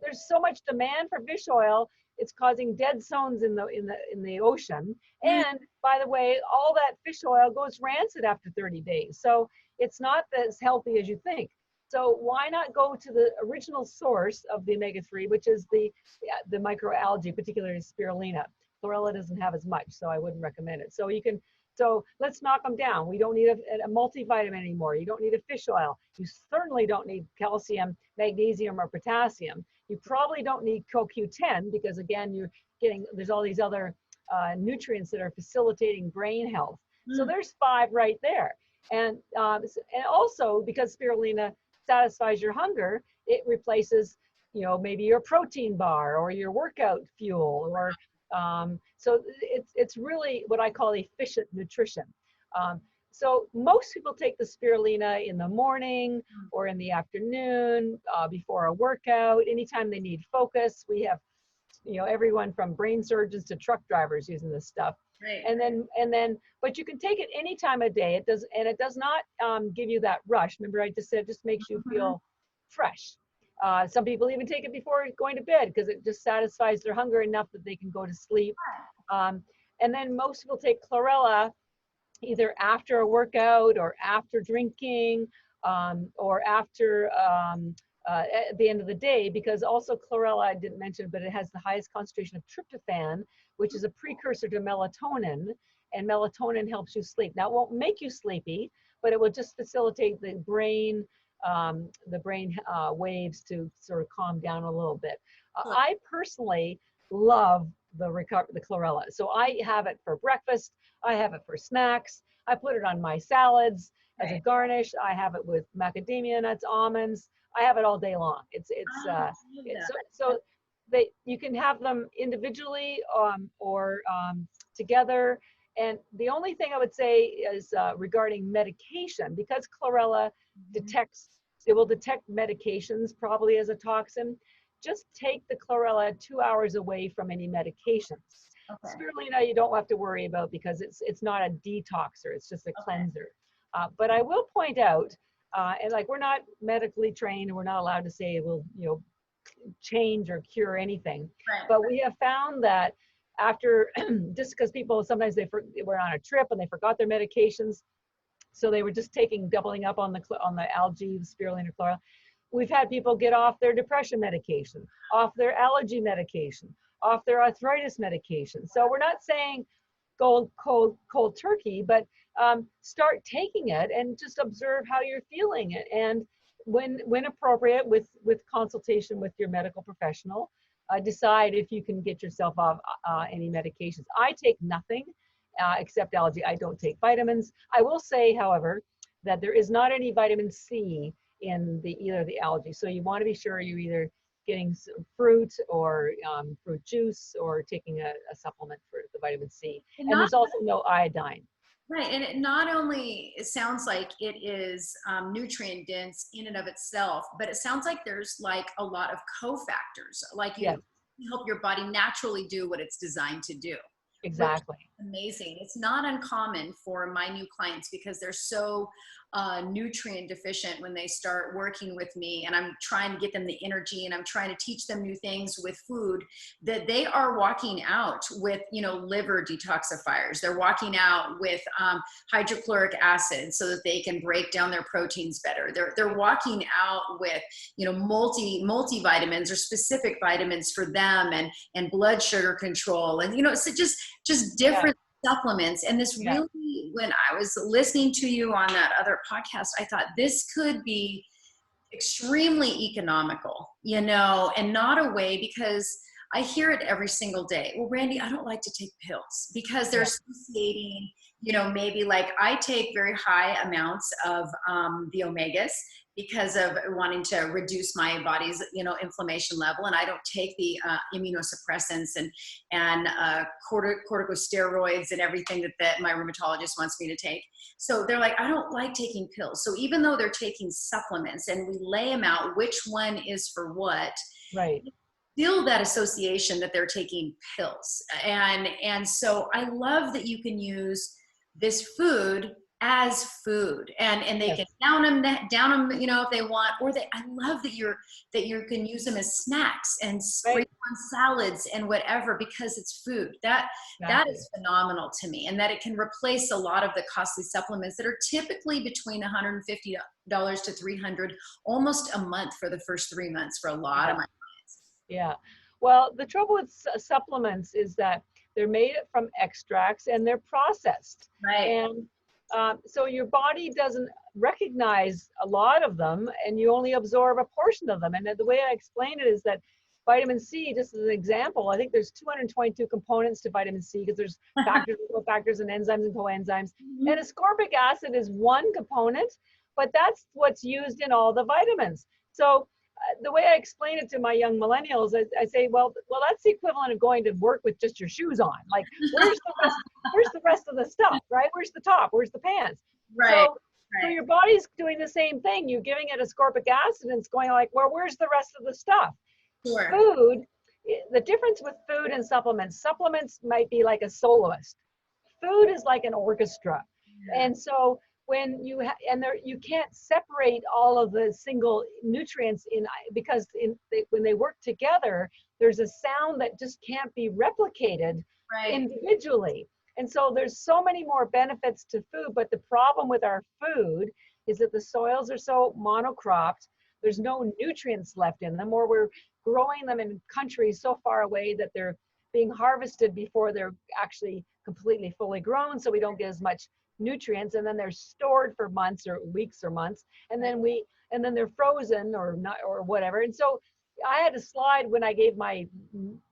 B: there's so much demand for fish oil, it's causing dead zones in the ocean. And by the way, all that fish oil goes rancid after 30 days. So it's not as healthy as you think. So why not go to the original source of the omega-3, which is the microalgae, particularly spirulina. Chlorella doesn't have as much, so I wouldn't recommend it. So you can. So let's knock them down. We don't need a multivitamin anymore. You don't need a fish oil. You certainly don't need calcium, magnesium, or potassium. You probably don't need CoQ10 because again, there's all these other nutrients that are facilitating brain health. So there's 5 right there. And also because spirulina satisfies your hunger, it replaces, maybe your protein bar or your workout fuel or so it's really what I call efficient nutrition. So most people take the spirulina in the morning or in the afternoon before a workout, anytime they need focus. We have, everyone from brain surgeons to truck drivers using this stuff. Right. And then, but you can take it any time of day. It does not give you that rush. Remember, I just said it just makes you feel fresh. Some people even take it before going to bed because it just satisfies their hunger enough that they can go to sleep. And then most people take chlorella either after a workout or after drinking or after at the end of the day, because also chlorella, I didn't mention, but it has the highest concentration of tryptophan, which is a precursor to melatonin, and melatonin helps you sleep. Now, it won't make you sleepy, but it will just facilitate the brain waves to sort of calm down a little bit. I personally love the chlorella. So I have it for breakfast. I have it for snacks. I put it on my salads as a garnish. I have it with macadamia nuts, almonds. I have it all day long. So you can have them individually or together. And the only thing I would say is regarding medication, because chlorella it will detect medications probably as a toxin. Just take the chlorella 2 hours away from any medications. Spirulina you don't have to worry about because it's not a detoxer, it's just a cleanser. But I will point out, and like we're not medically trained and we're not allowed to say it will change or cure anything. But we have found that after, just because people sometimes they were on a trip and they forgot their medications, so they were just doubling up on the algae, the spirulina, chlorella. We've had people get off their depression medication, off their allergy medication, off their arthritis medication. So we're not saying go cold turkey, but start taking it and just observe how you're feeling it. And when appropriate, with consultation with your medical professional, decide if you can get yourself off any medications. I take nothing except algae. I don't take vitamins. I will say, however, that there is not any vitamin C in either of the algae. So you want to be sure you're either getting some fruit or fruit juice or taking a supplement for the vitamin C. And there's also no iodine.
A: Right, and it not only, it sounds like it is nutrient dense in and of itself, but it sounds like there's like a lot of cofactors, like you help your body naturally do what it's designed to do.
B: Exactly.
A: Amazing. It's not uncommon for my new clients because they're so nutrient deficient when they start working with me, and I'm trying to get them the energy and I'm trying to teach them new things with food, that they are walking out with, you know, liver detoxifiers. They're walking out with hydrochloric acid so that they can break down their proteins better. They're walking out with, you know, multivitamins or specific vitamins for them, and blood sugar control, and, you know, so just different supplements. And this really, when I was listening to you on that other podcast, I thought this could be extremely economical, you know, and not a way, because I hear it every single day. Well, Randy, I don't like to take pills because they're associating, you know, maybe like I take very high amounts of the omegas because of wanting to reduce my body's, you know, inflammation level. And I don't take the immunosuppressants and corticosteroids and everything that my rheumatologist wants me to take. So they're like, I don't like taking pills. So even though they're taking supplements and we lay them out which one is for what,
B: Right.
A: Still that association that they're taking pills. And so I love that you can use this food as food, and they can down them, you know, if they want, or I love that you can use them as snacks and sprinkle on salads and whatever, because it's food. That is phenomenal to me, and that it can replace a lot of the costly supplements that are typically between $150 to $300 almost a month for the first 3 months for a lot of my clients.
B: Yeah. Well, the trouble with supplements is that they're made from extracts and they're processed.
A: Right.
B: And so your body doesn't recognize a lot of them, and you only absorb a portion of them. And the way I explain it is that vitamin C, just as an example, I think there's 222 components to vitamin C, because there's factors, cofactors, and enzymes and coenzymes. And ascorbic acid is one component, but that's what's used in all the vitamins. So the way I explain it to my young millennials, I say, well, that's the equivalent of going to work with just your shoes on. Like, where's the rest of the stuff, right? Where's the top? Where's the pants?
A: Right.
B: So your body's doing the same thing. You're giving it ascorbic acid, and it's going like, well, where's the rest of the stuff?
A: Sure.
B: Food, the difference with food and supplements might be like a soloist. Food is like an orchestra. And so when you you can't separate all of the single nutrients because when they work together, there's a sound that just can't be replicated individually. And so there's so many more benefits to food, but the problem with our food is that the soils are so monocropped, there's no nutrients left in them, or we're growing them in countries so far away that they're being harvested before they're actually completely fully grown, so we don't get as much nutrients, and then they're stored for months or weeks or months, and then they're frozen or not or whatever. And so I had a slide when I gave my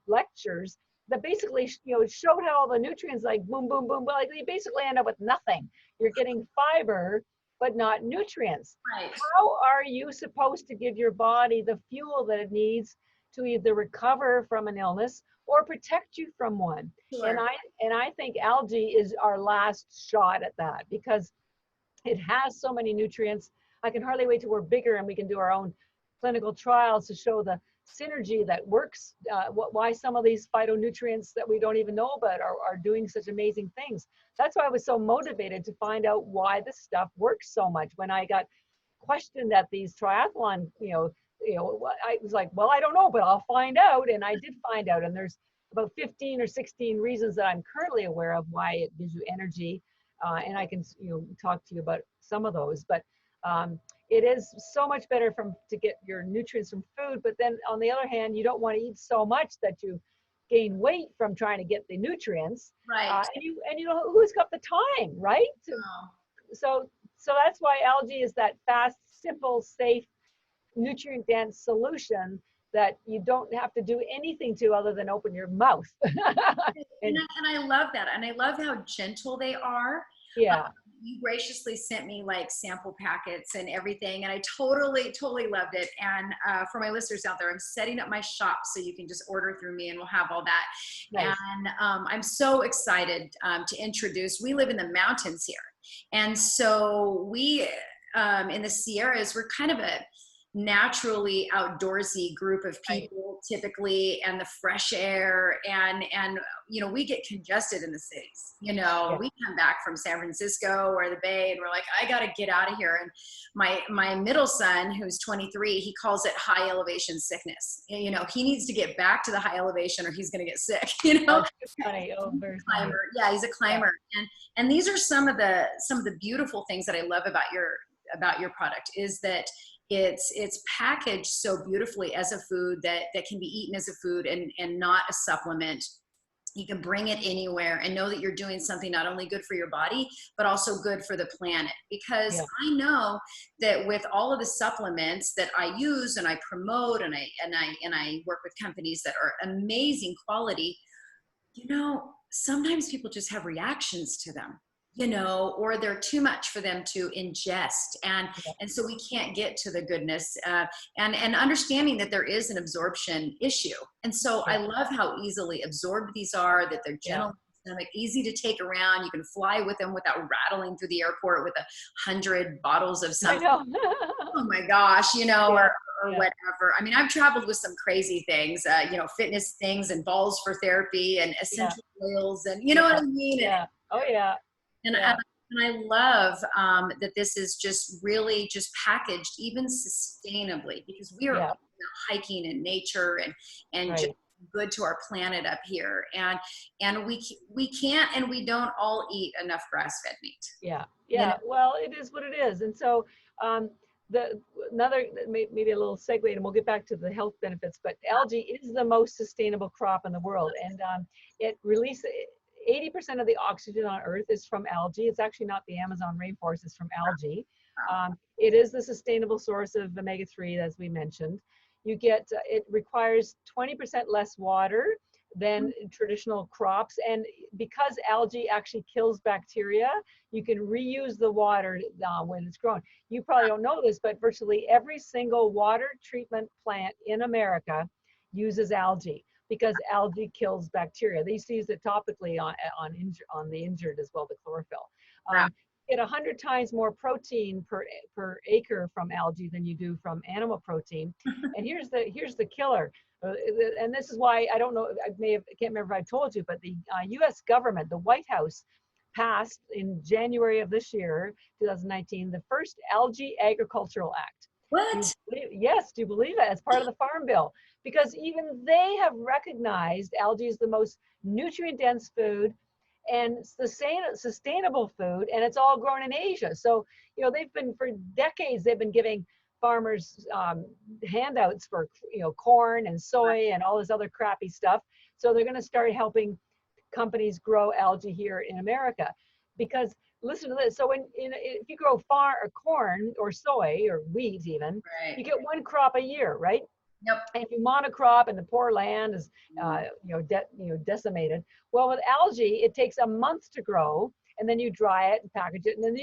B: lectures that basically, you know, showed how all the nutrients, like boom, boom, boom, like you basically end up with nothing. You're getting fiber, but not nutrients.
A: Right.
B: How are you supposed to give your body the fuel that it needs to either recover from an illness or protect you from one?
A: Sure.
B: And I think algae is our last shot at that, because it has so many nutrients. I can hardly wait till we're bigger and we can do our own clinical trials to show the synergy that works, why some of these phytonutrients that we don't even know about are doing such amazing things. That's why I was so motivated to find out why this stuff works so much. When I got questioned at these triathlon, I was like, well, I don't know, but I'll find out. And I did find out. And there's about 15 or 16 reasons that I'm currently aware of why it gives you energy. And I can, talk to you about some of those. But it is so much better to get your nutrients from food. But then on the other hand, you don't want to eat so much that you gain weight from trying to get the nutrients.
A: Right.
B: And you know, who's got the time, right? So that's why algae is that fast, simple, safe, nutrient-dense solution that you don't have to do anything to other than open your mouth.
A: and I love that. And I love how gentle they are.
B: Yeah.
A: You graciously sent me like sample packets and everything. And I totally loved it. And for my listeners out there, I'm setting up my shop so you can just order through me and we'll have all that. Nice. And I'm so excited to introduce, we live in the mountains here. And so we, in the Sierras, we're kind of naturally outdoorsy group of people typically, and the fresh air, and we get congested in the cities. We come back from San Francisco or the Bay and we're like, I got to get out of here. And my middle son, who's 23, he calls it high elevation sickness. He needs to get back to the high elevation or he's going to get sick.
B: That's funny. Oh, very funny.
A: Yeah, he's a climber. And these are some of the beautiful things that I love about your product, is that it's packaged so beautifully as a food that can be eaten as a food and not a supplement. You can bring it anywhere and know that you're doing something not only good for your body, but also good for the planet. Because I know that with all of the supplements that I use and I promote and I work with companies that are amazing quality, sometimes people just have reactions to them. Or they're too much for them to ingest. And so we can't get to the goodness, and understanding that there is an absorption issue. And so I love how easily absorbed these are, that they're gentle, easy to take around. You can fly with them without rattling through the airport with 100 bottles of something. Oh my gosh, or whatever. I mean, I've traveled with some crazy things, fitness things and balls for therapy and essential oils and what I mean? And I love that this is just really just packaged even sustainably, because we are hiking in nature and just good to our planet up here. And we can't and we don't all eat enough grass-fed meat.
B: Well, it is what it is. And so maybe a little segue, and we'll get back to the health benefits, but algae is the most sustainable crop in the world. And it releases 80% of the oxygen on Earth is from algae. It's actually not the Amazon rainforest, it's from algae. It is the sustainable source of omega-3, as we mentioned. It requires 20% less water than traditional crops. And because algae actually kills bacteria, you can reuse the water when it's grown. You probably don't know this, but virtually every single water treatment plant in America uses algae, because algae kills bacteria. They used to use it topically on the injured as well, the chlorophyll. You get 100 times more protein per acre from algae than you do from animal protein. And here's the killer. And this is why I don't know, I can't remember if I told you, but the US government, the White House, passed in January of this year, 2019, the first Algae Agricultural Act.
A: What?
B: Yes, do you believe it? As part of the Farm Bill. Because even they have recognized algae is the most nutrient-dense food and sustainable food, and it's all grown in Asia. So, for decades, they've been giving farmers handouts for, corn and soy and all this other crappy stuff. So they're going to start helping companies grow algae here in America. Because listen to this. So if you grow corn or soy or wheat even, you get one crop a year, right?
A: Yep.
B: And if you monocrop and the poor land is decimated, well, with algae it takes a month to grow, and then you dry it and package it, and then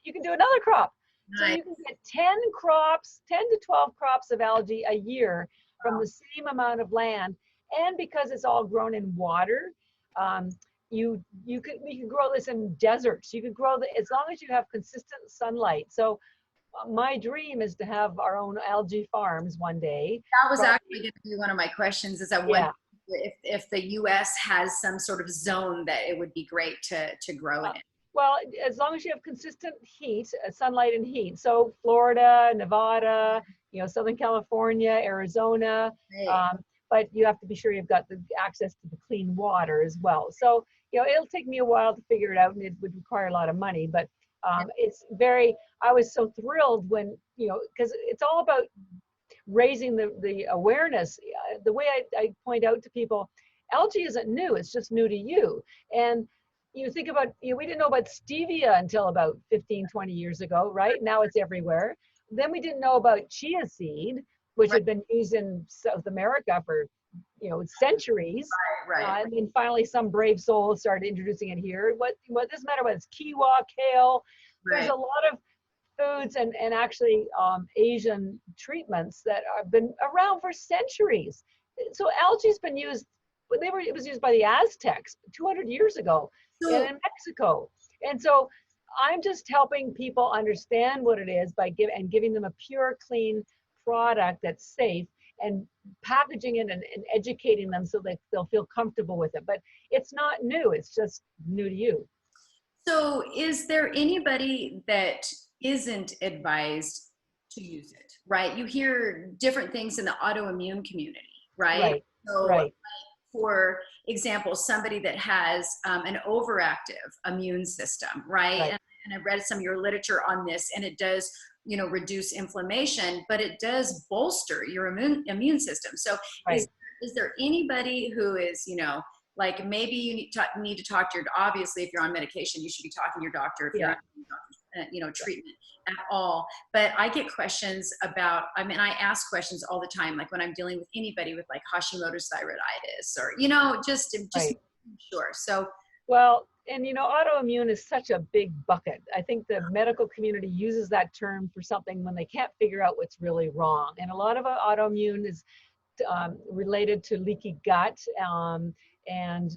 B: you can do another crop. Nice. So you can get 10 to 12 crops of algae a year from the same amount of land. And because it's all grown in water, you can grow this in deserts. You could grow as long as you have consistent sunlight. So my dream is to have our own algae farms one day.
A: That was actually going to be one of my questions, is that if the US has some sort of zone that it would be great to grow in it.
B: Well, as long as you have consistent heat, sunlight and heat. So Florida, Nevada, Southern California, Arizona, but you have to be sure you've got the access to the clean water as well. So, it'll take me a while to figure it out, and it would require a lot of money, but I was so thrilled when, because it's all about raising the awareness. The way I point out to people, algae isn't new, it's just new to you. And you think about, we didn't know about stevia until about 15, 20 years ago, right? Now it's everywhere. Then we didn't know about chia seed, which had been used in South America for centuries. Right. And then finally some brave soul started introducing it here. What doesn't matter whether it's quinoa, kale, there's a lot of foods and actually Asian treatments that have been around for centuries. So algae's been used, it was used by the Aztecs 200 years ago and in Mexico. And so I'm just helping people understand what it is by giving them a pure, clean product that's safe and packaging it and educating them so that they'll feel comfortable with it. But it's not new, it's just new to you.
A: So is there anybody that isn't advised to use it, right? You hear different things in the autoimmune community, right?
B: Right,
A: So
B: right.
A: for example, somebody that has an overactive immune system, right?
B: Right.
A: And I've read some of your literature on this, and it does, you know, reduce inflammation, but it does bolster your immune system. So
B: Right.
A: is there anybody who is, you know, like maybe you need to talk to your, obviously if you're on medication, you should be talking to your doctor if you're on you know, treatment at all. But I get questions about, I mean, I ask questions all the time, like when I'm dealing with anybody with like Hashimoto's thyroiditis or, you know, just
B: Right.
A: sure. So,
B: Well, and you know, autoimmune is such a big bucket. I think the medical community uses that term for something when they can't figure out what's really wrong. And a lot of autoimmune is related to leaky gut, and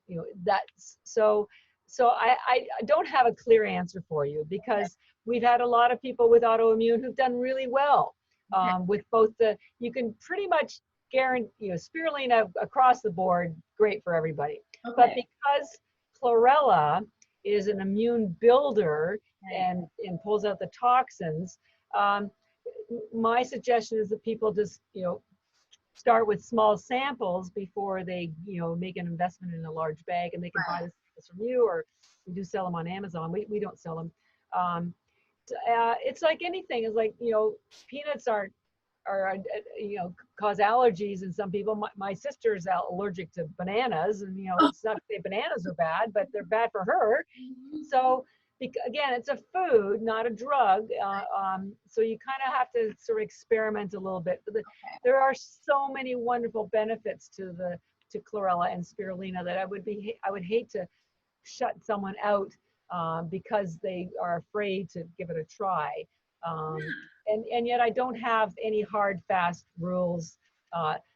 B: you know, that's so. So I don't have a clear answer for you, because we've had a lot of people with autoimmune who've done really well with both the. You can pretty much guarantee, you know, spirulina across the board, great for everybody.
A: okay.
B: But because chlorella is an immune builder and pulls out the toxins, my suggestion is that people just, you know, start with small samples before they, you know, make an investment in a large bag, and they can buy this from you, or we do sell them on Amazon. We don't sell them. It's like anything. It's like, you know, peanuts are you know, cause allergies in some people. My sister's allergic to bananas, and you know, it's not to say bananas are bad, but they're bad for her. So again, it's a food, not a drug. So you kind of have to sort of experiment a little bit. But there are so many wonderful benefits to chlorella and spirulina that I would hate to shut someone out because they are afraid to give it a try. And yet I don't have any hard, fast rules.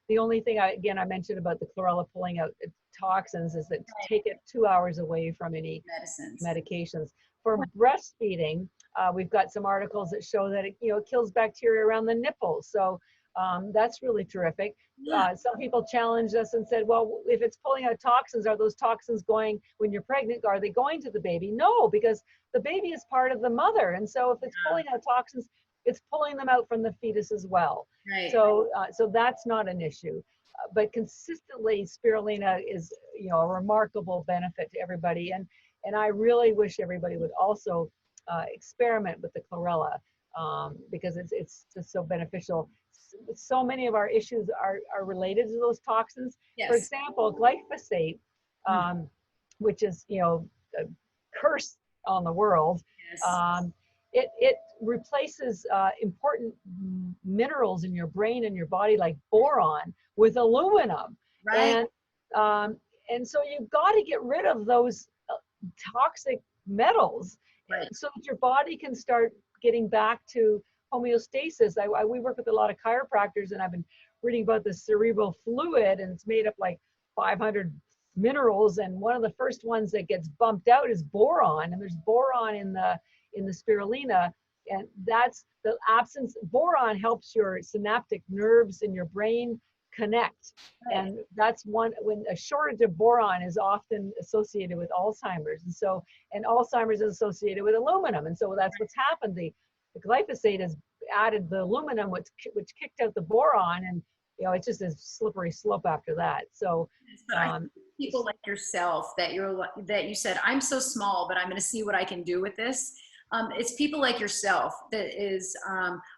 B: The only thing, I mentioned about the chlorella pulling out toxins is that take it 2 hours away from any medications. For breastfeeding, we've got some articles that show that it, you know, kills bacteria around the nipples. So that's really terrific. Some people challenged us and said, well, if it's pulling out toxins, are those toxins going, when you're pregnant, are they going to the baby? No, because the baby is part of the mother. And so if it's pulling out toxins, it's pulling them out from the fetus as well.
A: Right.
B: So that's not an issue. But consistently, spirulina is, you know, a remarkable benefit to everybody. And I really wish everybody would also experiment with the chlorella because it's just so beneficial. So many of our issues are related to those toxins.
A: Yes.
B: For example, glyphosate, which is, you know, a curse on the world.
A: Yes.
B: It replaces important minerals in your brain and your body, like boron, with aluminum.
A: Right.
B: And so you've got to get rid of those toxic metals, so that your body can start getting back to homeostasis. We work with a lot of chiropractors, and I've been reading about the cerebral fluid, and it's made up like 500 minerals, and one of the first ones that gets bumped out is boron, and there's boron in the spirulina, and that's the absence. Boron helps your synaptic nerves in your brain connect, and that's when a shortage of boron is often associated with Alzheimer's, and Alzheimer's is associated with aluminum, and so that's what's happened. The glyphosate has added the aluminum, which kicked out the boron, and you know, it's just a slippery slope after that. So
A: people like yourself that you said, I'm so small, but I'm going to see what I can do with this. It's people like yourself that is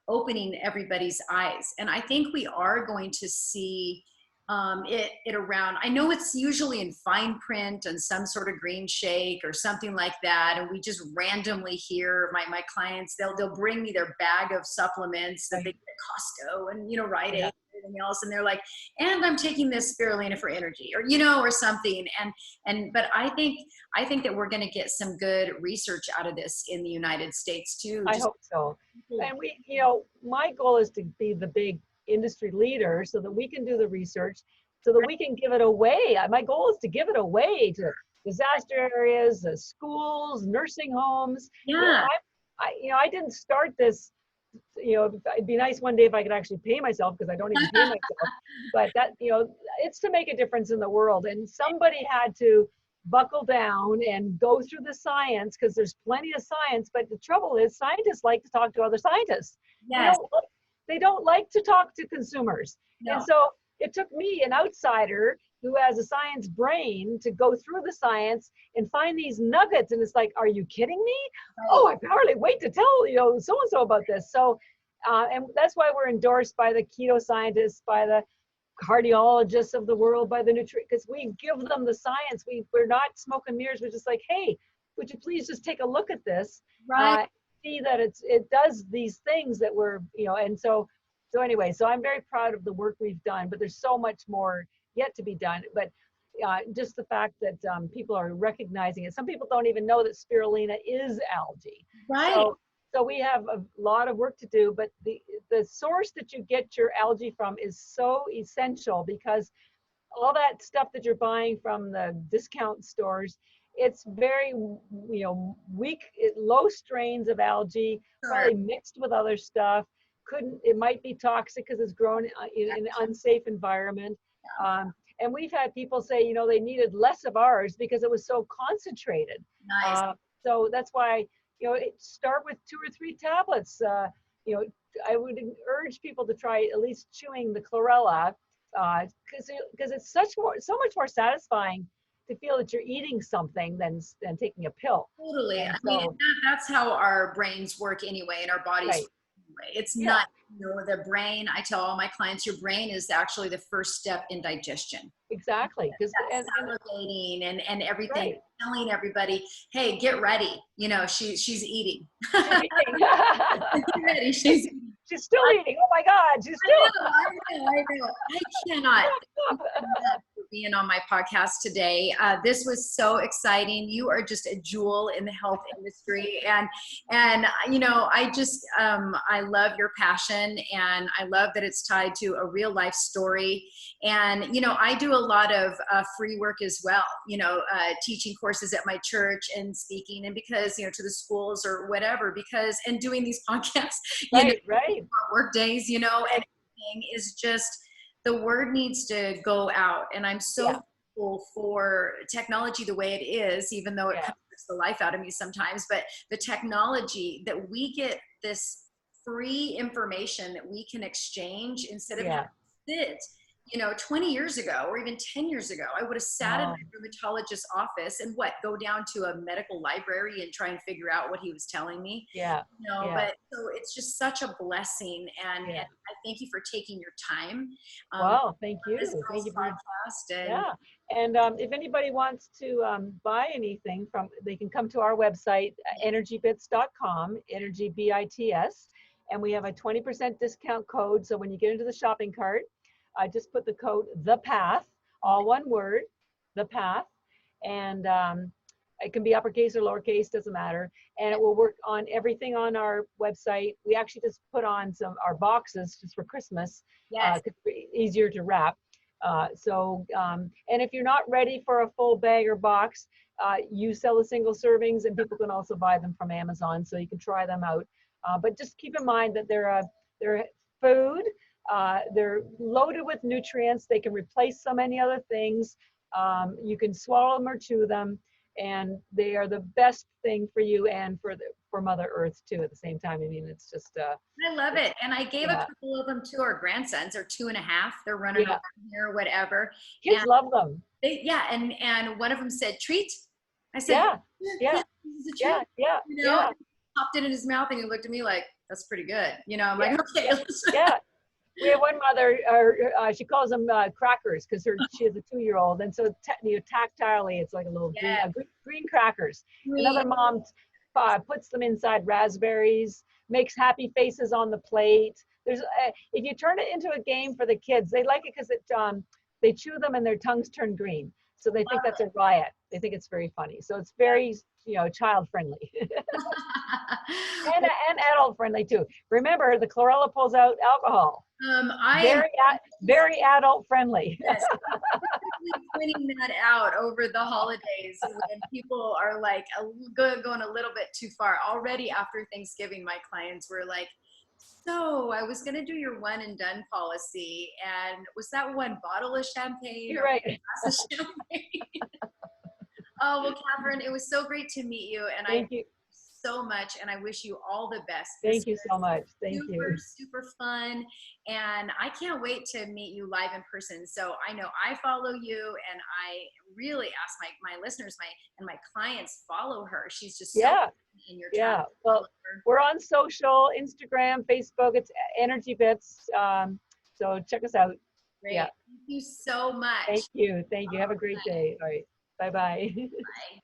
A: opening everybody's eyes. And I think we are going to see it around. I know it's usually in fine print and some sort of green shake or something like that. And we just randomly hear my clients, they'll bring me their bag of supplements that they get at Costco and, you know, Rite Aid. Everything else, and they're like, and I'm taking this spirulina for energy, or you know, or something, but I think that we're going to get some good research out of this in the United States too.
B: I hope so. And we, you know, my goal is to be the big industry leader so that we can do the research, so that we can give it away. My goal is to give it away to disaster areas, schools, nursing homes.
A: Yeah.
B: I didn't start this it'd be nice one day if I could actually pay myself, because I don't even pay myself. But that, it's to make a difference in the world. And somebody had to buckle down and go through the science, because there's plenty of science. But the trouble is, scientists like to talk to other scientists.
A: Yes.
B: They don't like to talk to consumers.
A: No.
B: And so it took me, an outsider who has a science brain, to go through the science and find these nuggets. And it's like, are you kidding me? Right. Oh, I can hardly wait to tell so-and-so about this. So, and that's why we're endorsed by the keto scientists, by the cardiologists of the world, by the because we give them the science. We're not smoke and mirrors. We're just like, hey, would you please just take a look at this?
A: Right.
B: See that it does these things that we're, and so anyway, so I'm very proud of the work we've done, but there's so much more yet to be done. But just the fact that people are recognizing it. Some people don't even know that spirulina is algae.
A: Right.
B: So we have a lot of work to do, but the source that you get your algae from is so essential, because all that stuff that you're buying from the discount stores, it's very, weak, low strains of algae, probably mixed with other stuff. It might be toxic because it's grown in an unsafe environment. And we've had people say, they needed less of ours because it was so concentrated.
A: Nice.
B: So that's why, start with 2 or 3 tablets. I would urge people to try at least chewing the chlorella, because it's so much more satisfying to feel that you're eating something than taking a pill.
A: Totally. I mean, that's how our brains work anyway, and our bodies work anyway. It's not, the brain, I tell all my clients, your brain is actually the first step in digestion.
B: Exactly.
A: And salivating and everything, telling everybody, hey, get ready. She's eating. Get ready.
B: She's still eating. Oh my God, she's still.
A: I know. I cannot for being on my podcast today. This was so exciting. You are just a jewel in the health industry, and I just I love your passion, and I love that it's tied to a real life story. And I do a lot of free work as well. Teaching courses at my church and speaking, and because to the schools or whatever, and doing these podcasts.
B: Right.
A: Work days, and everything is just, the word needs to go out. And I'm so thankful for technology the way it is, even though it takes the life out of me sometimes. But the technology that we get, this free information that we can exchange instead of having to sit. 20 years ago or even 10 years ago, I would have sat in my rheumatologist's office and go down to a medical library and try and figure out what he was telling me. But so it's just such a blessing. And I thank you for taking your time.
B: Wow, thank you.
A: Thank you for your podcast.
B: And if anybody wants to buy anything they can come to our website, energybits.com, energybits, and we have a 20% discount code. So when you get into the shopping cart, I just put the code The Path, all one word, The Path, and it can be uppercase or lowercase, doesn't matter. And it will work on everything on our website. We actually just put on our boxes just for Christmas, because it's easier to wrap. And if you're not ready for a full bag or box, you sell the single servings, and people can also buy them from Amazon, so you can try them out. But just keep in mind that they're food. They're loaded with nutrients. They can replace so many other things. You can swallow them or chew them, and they are the best thing for you and for Mother Earth too at the same time. I mean, it's just
A: I love it. And I gave a couple of them to our grandsons. They're 2.5. They're running around here, whatever.
B: Kids love them.
A: And one of them said, treat. I said,
B: yeah.
A: Popped it in his mouth, and he looked at me like, that's pretty good. I'm like, okay.
B: We have one mother, she calls them crackers, because she has a 2-year-old, and so tactilely it's like a little green crackers. Another mom puts them inside raspberries, makes happy faces on the plate. There's if you turn it into a game for the kids, they like it because they chew them and their tongues turn green, so they think that's a riot. They think it's very funny. So it's very child friendly. and adult friendly too. Remember, the chlorella pulls out alcohol. Very adult friendly.
A: Yes, pointing that out over the holidays when people are like going a little bit too far. Already after Thanksgiving, my clients were like, So I was gonna do your one and done policy, and was that one bottle of champagne
B: You're
A: or
B: right.
A: glass of champagne? Oh, well, Catherine, it was so great to meet you, and I
B: Thank you.
A: so much, and I wish you all the best. This
B: Thank you so much. Thank
A: super,
B: you.
A: super fun, and I can't wait to meet you live in person. So I know I follow you, and I really ask my listeners, my clients follow her. She's just so
B: Yeah.
A: in your
B: Yeah.
A: travel.
B: Well, we're on social, Instagram, Facebook. It's Energybits. So check us out.
A: Great.
B: Yeah.
A: Thank you so much.
B: Thank you. Thank you. Have a great day. All right. Bye-bye.
A: Bye.